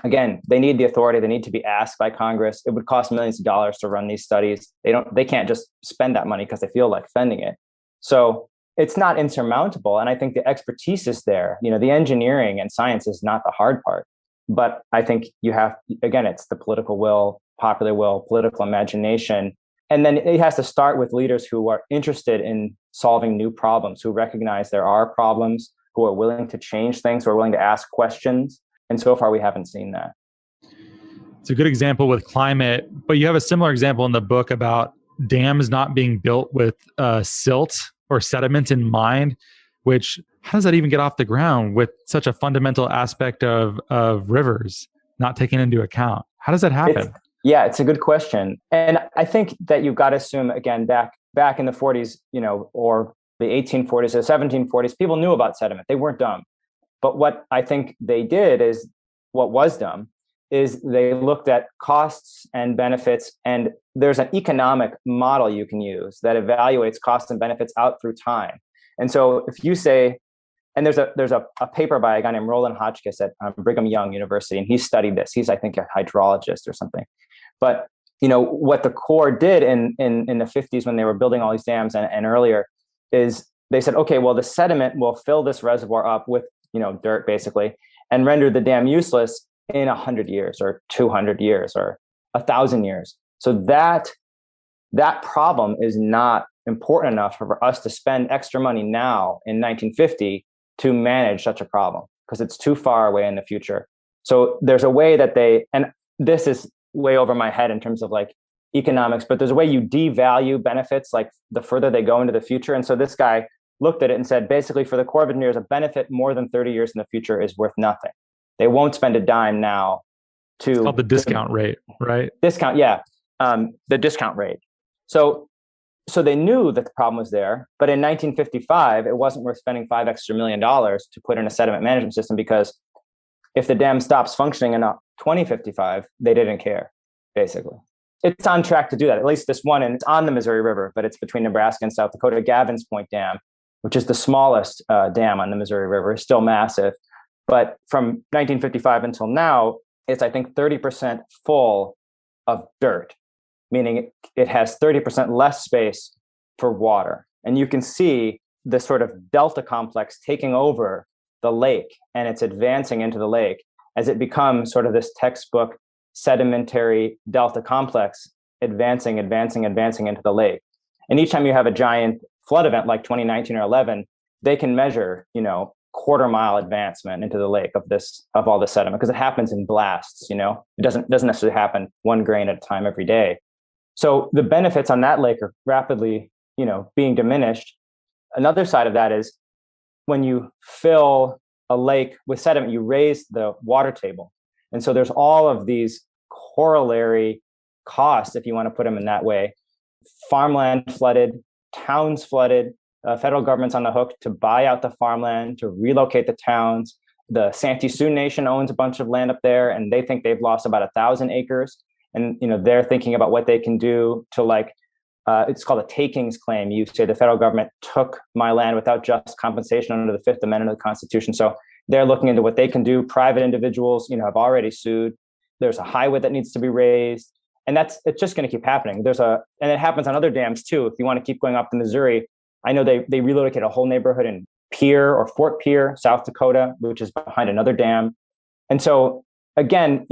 the authority. They need to be asked by Congress. It would cost millions of dollars to run these studies. They can't just spend that money because they feel like spending it. So it's not insurmountable. And I think the expertise is there. The engineering and science is not the hard part. But I think it's the political will, popular will, political imagination. And then it has to start with leaders who are interested in solving new problems, who recognize there are problems, who are willing to change things, who are willing to ask questions. And so far, we haven't seen that. It's a good example with climate, but you have a similar example in the book about dams not being built with silt or sediment in mind, which, how does that even get off the ground with such a fundamental aspect of rivers not taken into account? How does that happen? It's a good question. And I think that you've got to assume, again, back in the 40s, or the 1840s or 1740s, people knew about sediment. They weren't dumb. But what I think they did is, what was dumb, is they looked at costs and benefits, and there's an economic model you can use that evaluates costs and benefits out through time. And so if you say, and there's a paper by a guy named Roland Hotchkiss at Brigham Young University, and he studied this. He's, I think, a hydrologist or something. But what the Corps did in the 50s when they were building all these dams and earlier is they said, okay, well, the sediment will fill this reservoir up with dirt basically, and render the dam useless in 100 years or 200 years or 1,000 years. So that problem is not important enough for us to spend extra money now in 1950 to manage such a problem, because it's too far away in the future. So there's a way that and this is way over my head in terms of like economics, but there's a way you devalue benefits like the further they go into the future. And so this guy looked at it and said, basically, for the Corps of Engineers, a benefit more than 30 years in the future is worth nothing. They won't spend a dime now it's called the discount rate, right? Discount, yeah. The discount rate. So they knew that the problem was there, but in 1955, it wasn't worth spending $5 extra million to put in a sediment management system, because if the dam stops functioning in 2055, they didn't care, basically. It's on track to do that, at least this one, and it's on the Missouri River, but it's between Nebraska and South Dakota. Gavin's Point Dam, which is the smallest dam on the Missouri River, is still massive. But from 1955 until now, it's, I think, 30% full of dirt, meaning it has 30% less space for water. And you can see the sort of delta complex taking over the lake, and it's advancing into the lake as it becomes sort of this textbook sedimentary delta complex advancing into the lake. And each time you have a giant flood event like 2019 or 11, they can measure, quarter-mile advancement into the lake of all the sediment, because it happens in blasts. It doesn't necessarily happen 1 grain at a time every day. So the benefits on that lake are rapidly, being diminished. Another side of that is when you fill a lake with sediment, you raise the water table. And so there's all of these corollary costs, if you want to put them in that way. Farmland flooded, towns flooded, federal government's on the hook to buy out the farmland, to relocate the towns. The Santee Sioux Nation owns a bunch of land up there, and they think they've lost about 1,000 acres. And they're thinking about what they can do to it's called a takings claim. You say the federal government took my land without just compensation under the Fifth Amendment of the Constitution. So they're looking into what they can do. Private individuals, have already sued. There's a highway that needs to be raised. And it's just going to keep happening. And it happens on other dams too. If you want to keep going up the Missouri, I know they relocated a whole neighborhood in Pierre or Fort Pierre, South Dakota, which is behind another dam. And so again,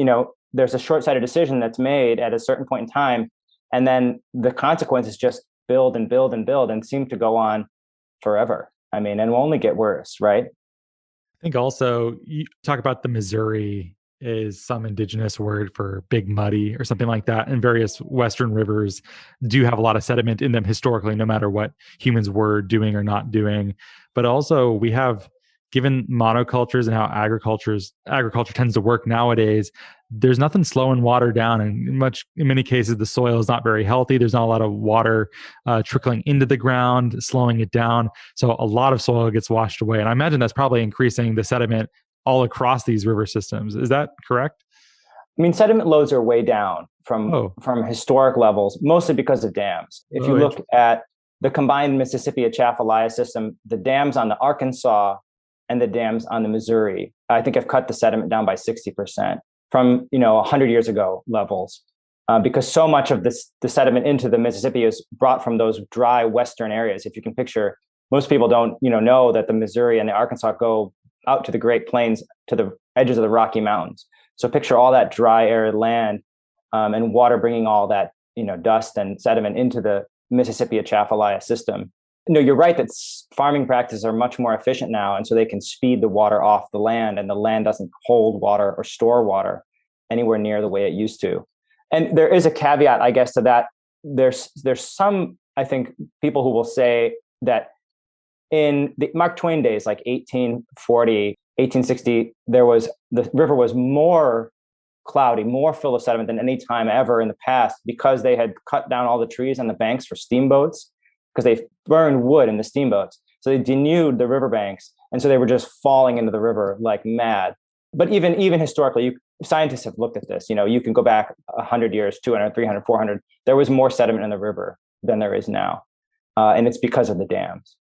there's a short-sighted decision that's made at a certain point in time. And then the consequences just build and build and build and seem to go on forever. I mean, and will only get worse, right? I think also you talk about the Missouri is some indigenous word for big muddy or something like that. And various Western rivers do have a lot of sediment in them historically, no matter what humans were doing or not doing. But also we have, given monocultures and how agriculture tends to work nowadays, there's nothing slowing water down. And in many cases, the soil is not very healthy. There's not a lot of water trickling into the ground, slowing it down. So a lot of soil gets washed away. And I imagine that's probably increasing the sediment all across these river systems. Is that correct? I mean, sediment loads are way down from historic levels, mostly because of dams. If you look at the combined Mississippi Atchafalaya system, the dams on the Arkansas and the dams on the Missouri, I think have cut the sediment down by 60% from 100 years ago levels, because so much of the sediment into the Mississippi is brought from those dry western areas. If you can picture, most people don't know that the Missouri and the Arkansas go out to the Great Plains, to the edges of the Rocky Mountains. So picture all that dry, arid land and water bringing all that dust and sediment into the Mississippi Atchafalaya system. You're right that farming practices are much more efficient now. And so they can speed the water off the land, and the land doesn't hold water or store water anywhere near the way it used to. And there is a caveat, I guess, to that. There's some, I think, people who will say that in the Mark Twain days, like 1840, 1860, the river was more cloudy, more full of sediment than any time ever in the past, because they had cut down all the trees on the banks for steamboats, because they burned wood in the steamboats. So they denuded the riverbanks. And so they were just falling into the river like mad. But even historically, scientists have looked at this. You can go back 100 years, 200, 300, 400. There was more sediment in the river than there is now. And it's because of the dams.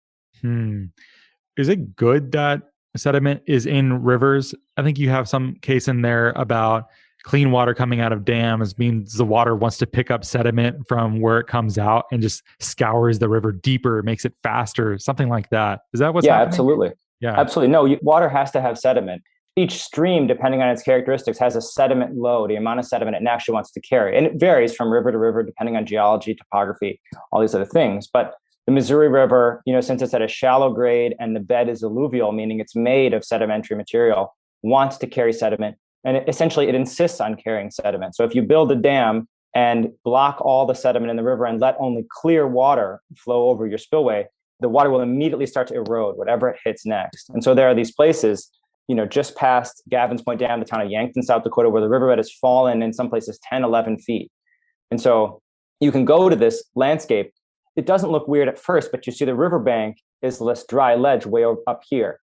Is it good that sediment is in rivers? I think you have some case in there about clean water coming out of dams means the water wants to pick up sediment from where it comes out and just scours the river deeper, makes it faster, something like that. Is that what's happening? Absolutely. Yeah, absolutely. No, water has to have sediment. Each stream, depending on its characteristics, has a sediment load, the amount of sediment it actually wants to carry. And it varies from river to river, depending on geology, topography, all these other things. But the Missouri River, since it's at a shallow grade and the bed is alluvial, meaning it's made of sedimentary material, wants to carry sediment. And essentially, it insists on carrying sediment. So if you build a dam and block all the sediment in the river and let only clear water flow over your spillway, the water will immediately start to erode whatever it hits next. And so there are these places, just past Gavin's Point Dam, the town of Yankton, South Dakota, where the riverbed has fallen in some places 10, 11 feet. And so you can go to this landscape. It doesn't look weird at first, but you see the riverbank is this dry ledge way up here.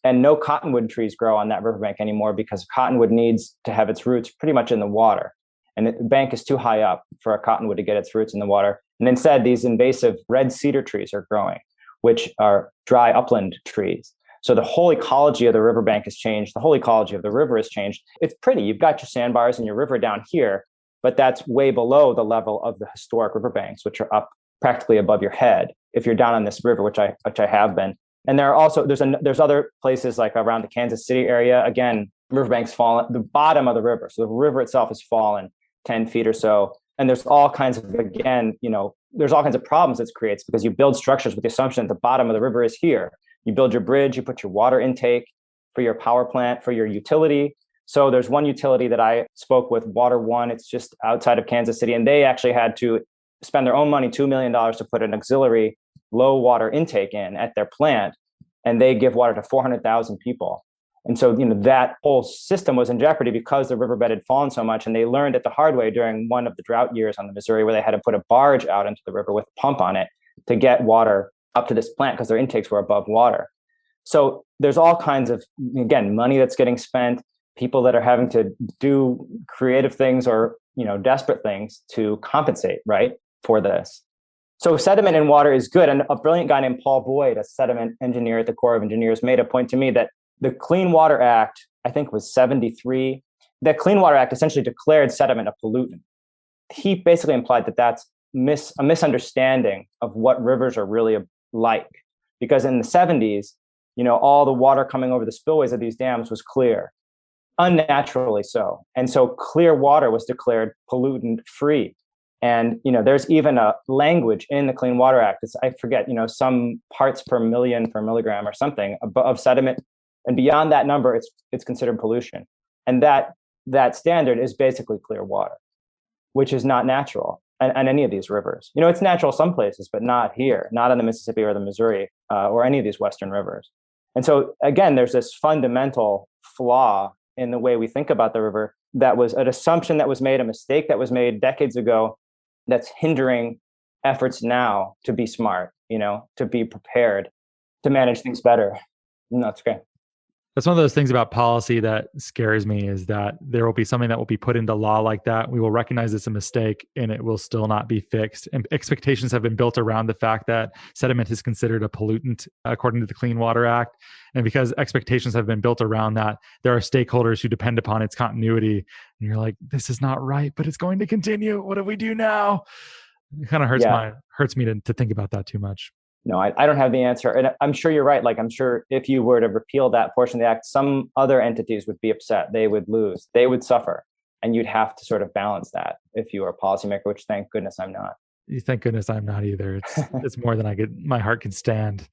And no cottonwood trees grow on that riverbank anymore, because cottonwood needs to have its roots pretty much in the water. And the bank is too high up for a cottonwood to get its roots in the water. And instead, these invasive red cedar trees are growing, which are dry upland trees. So the whole ecology of the riverbank has changed. The whole ecology of the river has changed. It's pretty. You've got your sandbars and your river down here, but that's way below the level of the historic riverbanks, which are up practically above your head if you're down on this river, which I have been. And there are also there's other places like around the Kansas City area. Again, riverbanks fallen, the bottom of the river. So the river itself has fallen 10 feet or so. And there's all kinds of, there's all kinds of problems this creates, because you build structures with the assumption that the bottom of the river is here. You build your bridge, you put your water intake for your power plant, for your utility. So there's one utility that I spoke with, Water One. It's just outside of Kansas City. And they actually had to spend their own money, $2 million, to put an auxiliary low water intake in at their plant, and they give water to 400,000 people. And so, that whole system was in jeopardy because the riverbed had fallen so much. And they learned it the hard way during one of the drought years on the Missouri, where they had to put a barge out into the river with a pump on it to get water up to this plant, because their intakes were above water. So there's all kinds of, again, money that's getting spent, people that are having to do creative things or, desperate things to compensate, right, for this. So sediment in water is good. And a brilliant guy named Paul Boyd, a sediment engineer at the Corps of Engineers, made a point to me that the Clean Water Act, I think, was 73. the Clean Water Act essentially declared sediment a pollutant. He basically implied that that's a misunderstanding of what rivers are really like. Because in the 70s, all the water coming over the spillways of these dams was clear, unnaturally so. And so clear water was declared pollutant free. And, there's even a language in the Clean Water Act. I forget, some parts per million per milligram or something of sediment. And beyond that number, it's considered pollution. And that standard is basically clear water, which is not natural on any of these rivers. It's natural some places, but not here, not on the Mississippi or the Missouri or any of these Western rivers. And so, again, there's this fundamental flaw in the way we think about the river that was an assumption that was made, a mistake that was made decades ago, that's hindering efforts now to be smart, to be prepared, to manage things better. And that's great. That's one of those things about policy that scares me, is that there will be something that will be put into law like that. We will recognize it's a mistake and it will still not be fixed. And expectations have been built around the fact that sediment is considered a pollutant according to the Clean Water Act. And because expectations have been built around that, there are stakeholders who depend upon its continuity. And you're like, this is not right, but it's going to continue. What do we do now? It kind of hurts me to think about that too much. No, I don't have the answer. And I'm sure you're right. Like, I'm sure if you were to repeal that portion of the act, some other entities would be upset. They would lose. They would suffer. And you'd have to sort of balance that if you were a policymaker, which thank goodness I'm not. Thank goodness I'm not either. It's more than my heart can stand.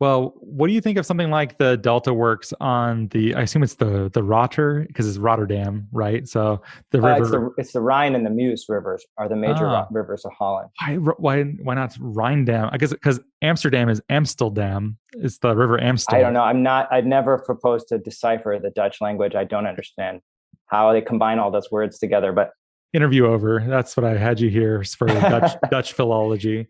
Well, what do you think of something like the Delta Works on I assume it's the Rotter, because it's Rotterdam, right? So the river. It's the Rhine and the Meuse rivers are the major rivers of Holland. Why not Rhindam? I guess because Amsterdam is Amsterdam. It's the river Amstel. I don't know. I'd never proposed to decipher the Dutch language. I don't understand how they combine all those words together, but interview over. That's what I had you here for Dutch philology.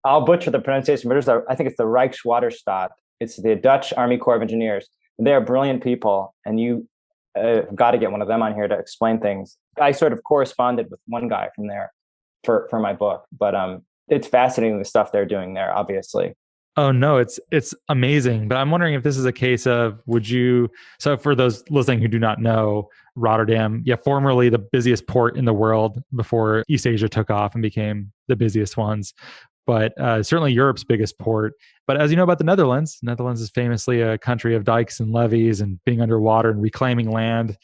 I'll butcher the pronunciation, but I think it's the Rijkswaterstaat. It's the Dutch Army Corps of Engineers. They're brilliant people, and you got to get one of them on here to explain things. I sort of corresponded with one guy from there for my book, but it's fascinating the stuff they're doing there, obviously. Oh, no, it's amazing. But I'm wondering if this is a case of, so for those listening who do not know, Rotterdam, formerly the busiest port in the world before East Asia took off and became the busiest ones. But certainly Europe's biggest port. But as you know about the Netherlands is famously a country of dikes and levees and being underwater and reclaiming land.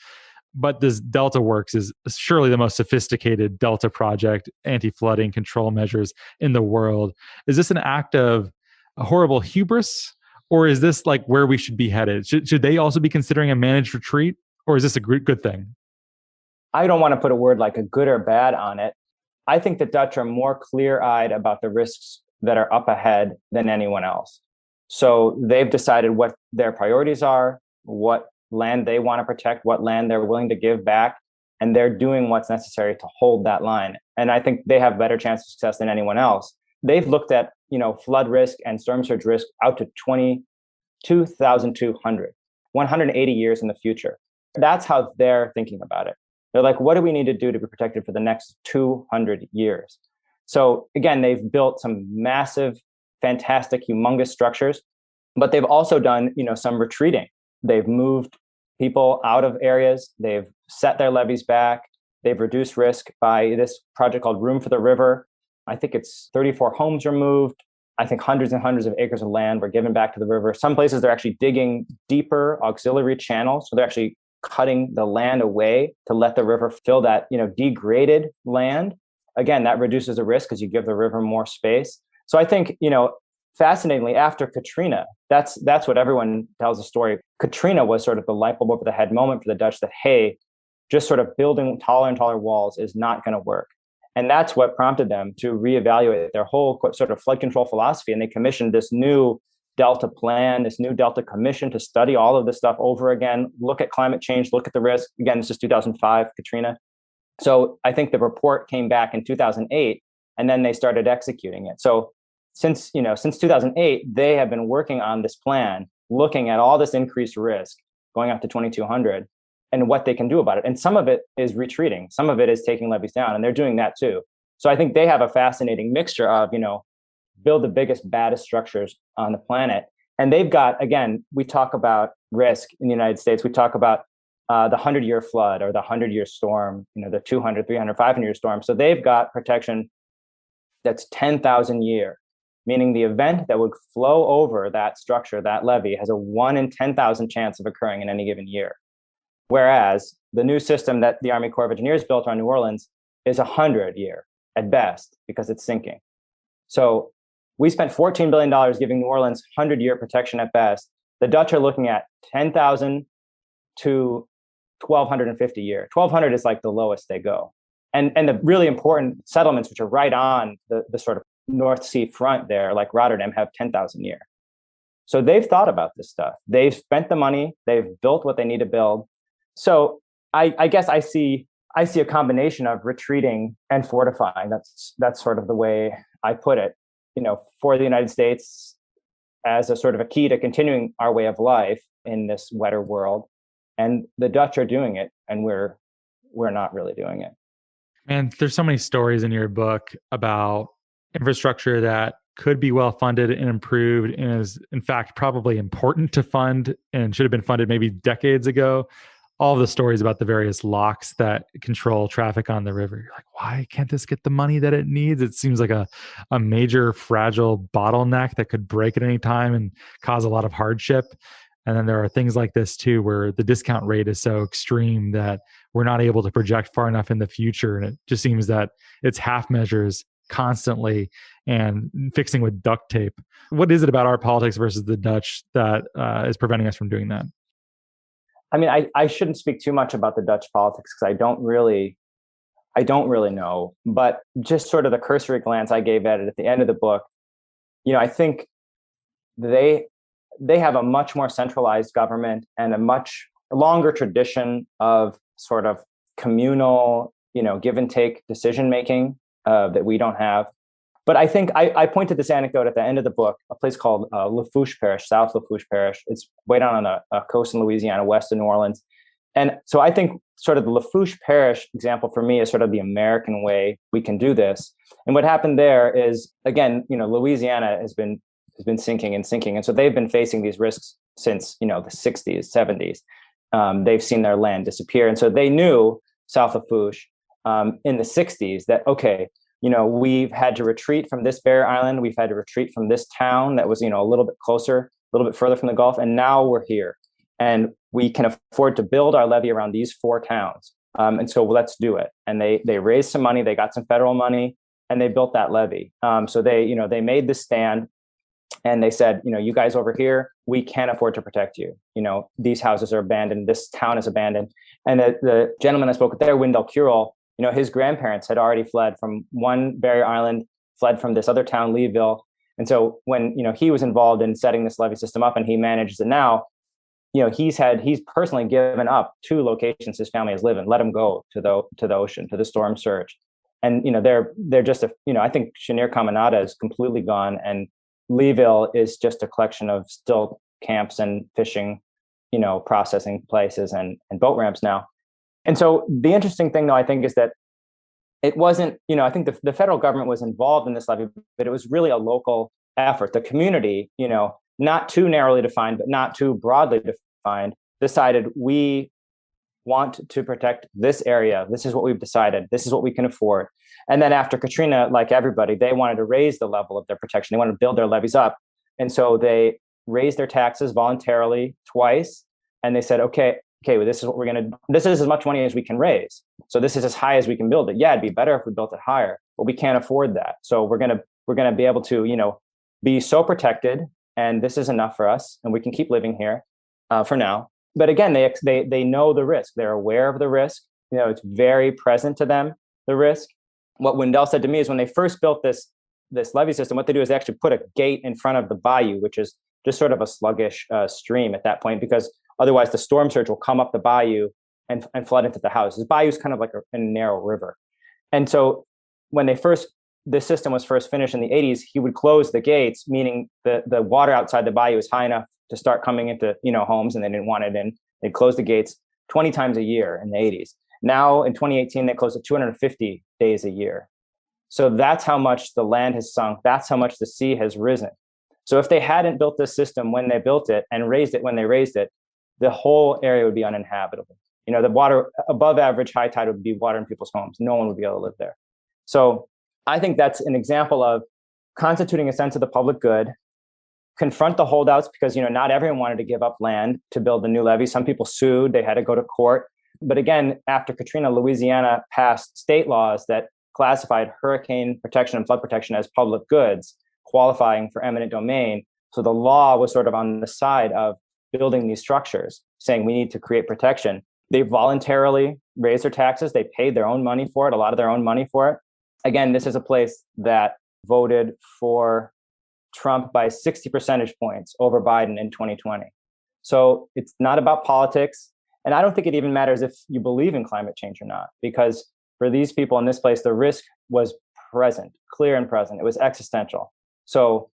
But this Delta Works is surely the most sophisticated Delta project, anti-flooding control measures in the world. Is this an act of a horrible hubris, or is this like where we should be headed? Should they also be considering a managed retreat, or is this a good thing? I don't want to put a word like a good or bad on it. I think the Dutch are more clear-eyed about the risks that are up ahead than anyone else. So they've decided what their priorities are, what land they want to protect, what land they're willing to give back, and they're doing what's necessary to hold that line. And I think they have better chance of success than anyone else. They've looked at, flood risk and storm surge risk out to 2200, 180 years in the future. That's how they're thinking about it. They're like, what do we need to do to be protected for the next 200 years? So again, they've built some massive, fantastic, humongous structures, but they've also done, some retreating. They've moved people out of areas. They've set their levees back. They've reduced risk by this project called Room for the River. I think it's 34 homes removed. I think hundreds and hundreds of acres of land were given back to the river. Some places they're actually digging deeper auxiliary channels. So they're actually cutting the land away to let the river fill that, degraded land. Again, that reduces the risk because you give the river more space. So I think, fascinatingly, after Katrina, that's what everyone tells the story. Katrina was sort of the light bulb over the head moment for the Dutch that, hey, just sort of building taller and taller walls is not going to work. And that's what prompted them to reevaluate their whole sort of flood control philosophy. And they commissioned this new Delta plan, this new Delta commission to study all of this stuff over again, look at climate change, look at the risk. Again, this is 2005, Katrina. So I think the report came back in 2008, and then they started executing it. So since 2008, they have been working on this plan, looking at all this increased risk going up to 2200 and what they can do about it. And some of it is retreating. Some of it is taking levees down, and they're doing that too. So I think they have a fascinating mixture of, build the biggest, baddest structures on the planet. And they've got, again, we talk about risk in the United States. We talk about the 100-year flood or the 100-year storm, the 200, 300, 500-year storm. So they've got protection that's 10,000 year, meaning the event that would flow over that structure, that levee, has a 1 in 10,000 chance of occurring in any given year. Whereas the new system that the Army Corps of Engineers built around New Orleans is 100 year at best because it's sinking. So we spent $14 billion giving New Orleans 100-year protection at best. The Dutch are looking at 10,000 to 1,250 year. 1,200 is like the lowest they go. And the really important settlements, which are right on the sort of North Sea front there, like Rotterdam, have 10,000 year. So they've thought about this stuff. They've spent the money. They've built what they need to build. So I guess I see a combination of retreating and fortifying. That's sort of the way I put it. For the United States as a sort of a key to continuing our way of life in this wetter world, and the Dutch are doing it, and we're not really doing it. And there's so many stories in your book about infrastructure that could be well funded and improved, and is in fact probably important to fund and should have been funded maybe decades ago. All the stories about the various locks that control traffic on the river. You're like, why can't this get the money that it needs? It seems like a major fragile bottleneck that could break at any time and cause a lot of hardship. And then there are things like this too, where the discount rate is so extreme that we're not able to project far enough in the future. And it just seems that it's half measures constantly and fixing with duct tape. What is it about our politics versus the Dutch that is preventing us from doing that? I mean, I shouldn't speak too much about the Dutch politics because I don't really know. But just sort of the cursory glance I gave at it at the end of the book, I think they have a much more centralized government and a much longer tradition of sort of communal, give and take decision making that we don't have. But I think I pointed this anecdote at the end of the book, a place called Lafourche Parish, South Lafourche Parish. It's way down on the coast in Louisiana, west of New Orleans. And so I think sort of the Lafourche Parish example for me is sort of the American way we can do this. And what happened there is, again, Louisiana has been sinking and sinking. And so they've been facing these risks since, the 60s, 70s. They've seen their land disappear. And so they knew, South Lafourche, in the 60s that, okay, we've had to retreat from this barrier island. We've had to retreat from this town that was, a little bit closer, a little bit further from the Gulf. And now we're here. And we can afford to build our levee around these 4 towns. And so let's do it. And they raised some money. They got some federal money, and they built that levee. So they made this stand, and they said, you guys over here, we can't afford to protect you. These houses are abandoned. This town is abandoned. And the gentleman I spoke with there, Wendell Curel, his grandparents had already fled from one barrier island, fled from this other town, Leeville. And so when, he was involved in setting this levee system up and he manages it now, he's personally given up 2 locations his family has lived in, let them go to the ocean, to the storm surge. And, they're just, I think Cheniere Caminada is completely gone. And Leeville is just a collection of still camps and fishing, processing places and boat ramps now. And so the interesting thing, though, I think, is that it wasn't, I think the federal government was involved in this levee, but it was really a local effort. The community, not too narrowly defined, but not too broadly defined, decided we want to protect this area. This is what we've decided. This is what we can afford. And then after Katrina, like everybody, they wanted to raise the level of their protection. They wanted to build their levees up. And so they raised their taxes voluntarily twice. And they said, okay, well, this is what we're going to, this is as much money as we can raise. So this is as high as we can build it. Yeah, it'd be better if we built it higher, but we can't afford that. So we're going to be able to, be so protected, and this is enough for us, and we can keep living here for now. But again, they know the risk. They're aware of the risk. It's very present to them, the risk. What Wendell said to me is when they first built this levee system, what they do is they actually put a gate in front of the bayou, which is just sort of a sluggish stream at that point, because otherwise the storm surge will come up the bayou and flood into the house. This bayou is kind of like a narrow river. And so when this system was first finished in the 80s, he would close the gates, meaning the water outside the bayou is high enough to start coming into, homes, and they didn't want it in. They'd close the gates 20 times a year in the 80s. Now in 2018, they closed it 250 days a year. So that's how much the land has sunk. That's how much the sea has risen. So if they hadn't built this system when they built it and raised it when they raised it, the whole area would be uninhabitable. The water above average high tide would be water in people's homes. No one would be able to live there. So I think that's an example of constituting a sense of the public good, confront the holdouts, because not everyone wanted to give up land to build the new levee. Some people sued, they had to go to court. But again, after Katrina, Louisiana passed state laws that classified hurricane protection and flood protection as public goods, qualifying for eminent domain. So the law was sort of on the side of building these structures, saying we need to create protection. They voluntarily raised their taxes. They paid their own money for it, a lot of their own money for it. Again, this is a place that voted for Trump by 60 percentage points over Biden in 2020. So it's not about politics. And I don't think it even matters if you believe in climate change or not, because for these people in this place, the risk was present, clear and present. It was existential. So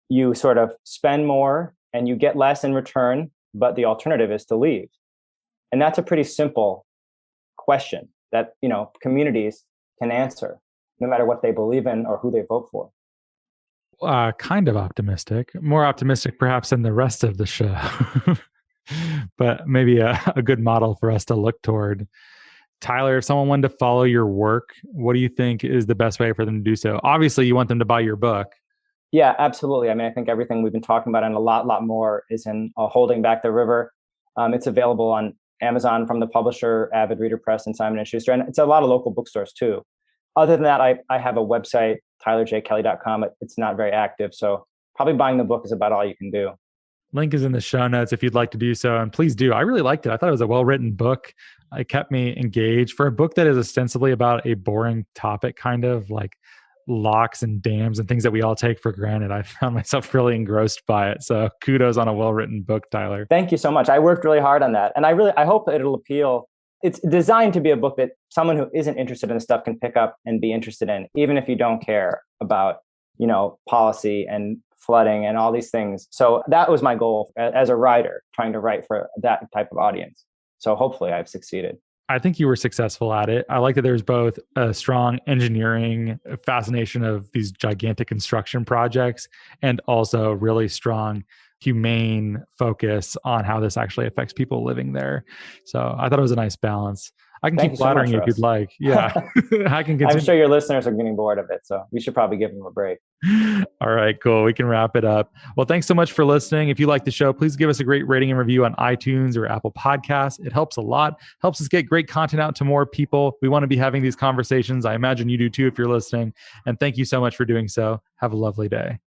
you sort of spend more and you get less in return, but the alternative is to leave. And that's a pretty simple question that, communities can answer, no matter what they believe in or who they vote for. Kind of optimistic, more optimistic perhaps than the rest of the show, but maybe a good model for us to look toward. Tyler, if someone wanted to follow your work, what do you think is the best way for them to do so? Obviously, you want them to buy your book. Yeah, absolutely. I think everything we've been talking about and a lot more is in Holding Back the River. It's available on Amazon from the publisher, Avid Reader Press, and Simon & Schuster. And it's a lot of local bookstores too. Other than that, I have a website, tylerjkelley.com. It's not very active. So probably buying the book is about all you can do. Link is in the show notes if you'd like to do so. And please do. I really liked it. I thought it was a well-written book. It kept me engaged. For a book that is ostensibly about a boring topic, kind of like locks and dams and things that we all take for granted, I found myself really engrossed by it. So kudos on a well-written book, Tyler. Thank you so much. I worked really hard on that. And I hope that it'll appeal. It's designed to be a book that someone who isn't interested in this stuff can pick up and be interested in, even if you don't care about, policy and flooding and all these things. So that was my goal as a writer, trying to write for that type of audience. So hopefully I've succeeded. I think you were successful at it. I like that there's both a strong engineering fascination of these gigantic construction projects and also really strong humane focus on how this actually affects people living there. So I thought it was a nice balance. I can keep flattering you if you'd like. Yeah, I can continue. I'm sure your listeners are getting bored of it, so we should probably give them a break. All right, cool. We can wrap it up. Well, thanks so much for listening. If you like the show, please give us a great rating and review on iTunes or Apple Podcasts. It helps a lot, helps us get great content out to more people. We want to be having these conversations. I imagine you do too if you're listening. And thank you so much for doing so. Have a lovely day.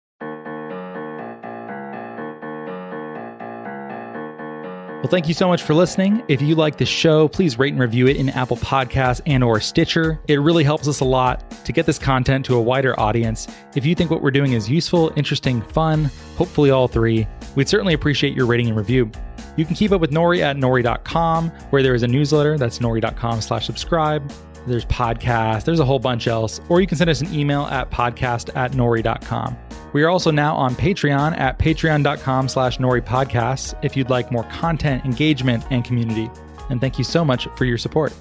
Well, thank you so much for listening. If you like the show, please rate and review it in Apple Podcasts and or Stitcher. It really helps us a lot to get this content to a wider audience. If you think what we're doing is useful, interesting, fun, hopefully all three, we'd certainly appreciate your rating and review. You can keep up with Nori at nori.com, where there is a newsletter. That's nori.com/subscribe. There's podcasts. There's a whole bunch else. Or you can send us an email at podcast@nori.com. We are also now on Patreon at patreon.com/NoriPodcasts if you'd like more content, engagement, and community. And thank you so much for your support.